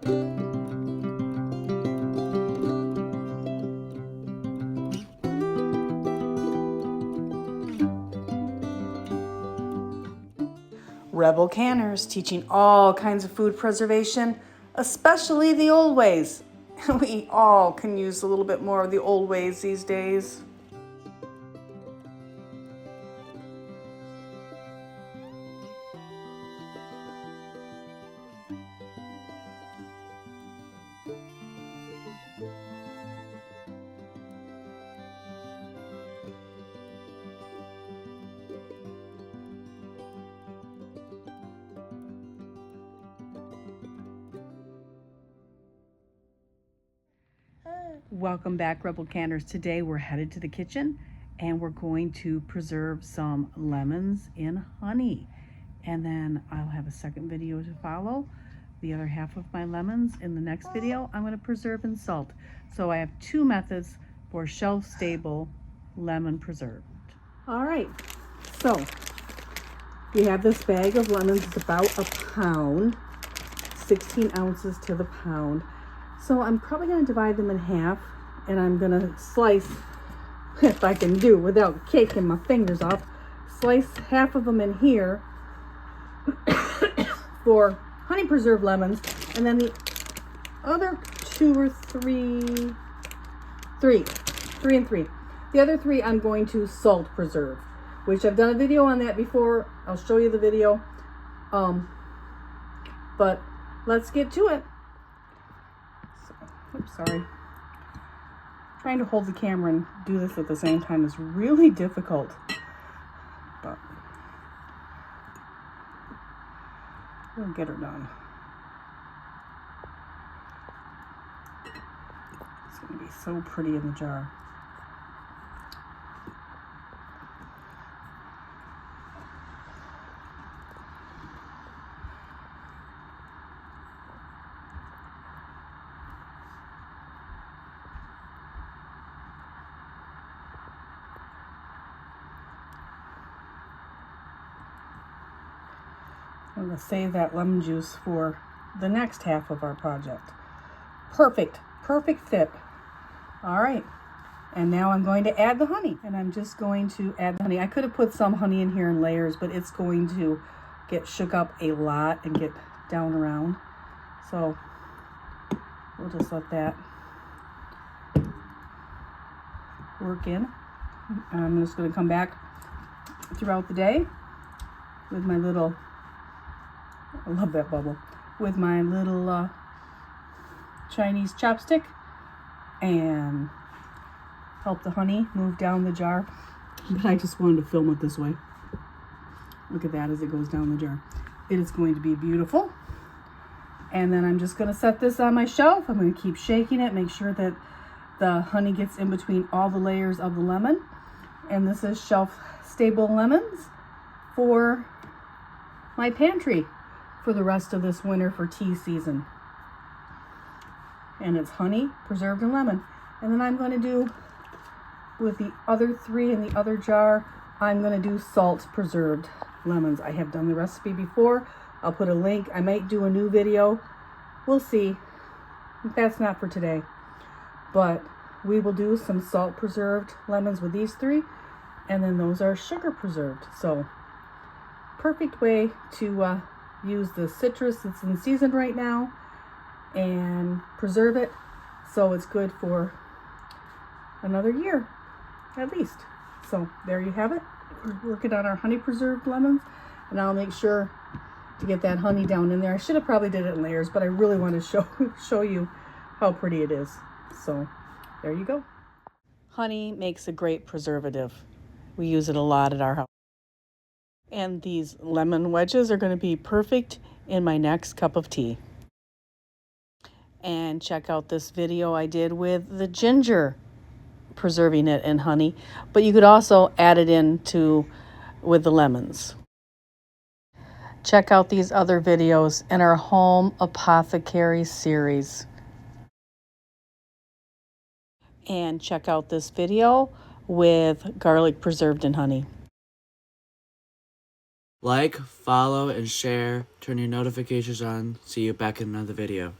Rebel Canners, teaching all kinds of food preservation, especially the old ways. We all can use a little bit more of the old ways these days. Welcome back, Rebel Canners. Today we're headed to the kitchen and we're going to preserve some lemons in honey. And then I'll have a second video to follow. The other half of my lemons in the next video I'm going to preserve in salt. So I have two methods for shelf-stable lemon preserved. All right, so we have this bag of lemons. It's about a pound, 16 ounces to the pound. So I'm probably going to divide them in half, and I'm going to slice, if I can do without caking my fingers off, slice half of them in here for honey preserved lemons, and then the other two or three and three. The other three I'm going to salt preserve, which I've done a video on that before. I'll show you the video. But let's get to it. Oops, sorry. Trying to hold the camera and do this at the same time is really difficult. But we'll get her done. It's going to be so pretty in the jar. I'm going to save that lemon juice for the next half of our project. Perfect fit. All right, and now I'm going to add the honey, and I'm just going to add the honey. I could have put some honey in here in layers, but it's going to get shook up a lot and get down around. So we'll just let that work in. I'm just going to come back throughout the day with my little, I love that bubble, with my little Chinese chopstick and help the honey move down the jar. But I just wanted to film it this way. Look at that as it goes down the jar. It is going to be beautiful. And then I'm just going to set this on my shelf. I'm going to keep shaking it, make sure that the honey gets in between all the layers of the lemon. And this is shelf stable lemons for my pantry for the rest of this winter for tea season. And it's honey preserved in lemon. And then I'm going to do, with the other three in the other jar, I'm going to do salt preserved lemons. I have done the recipe before. I'll put a link. I might do a new video. We'll see. That's not for today. But we will do some salt preserved lemons with these three. And then those are sugar preserved. So perfect way to use the citrus that's in season right now and preserve it so it's good for another year at least. So there you have it. We're working on our honey preserved lemons, and I'll make sure to get that honey down in there. I should have probably did it in layers, but I really want to show you how pretty it is. So there you go. Honey makes a great preservative. We use it a lot at our house. And these lemon wedges are going to be perfect in my next cup of tea. And check out this video I did with the ginger, preserving it in honey. But you could also add it with the lemons. Check out these other videos in our home apothecary series. And check out this video with garlic preserved in honey. Like, follow, and share. Turn your notifications on. See you back in another video.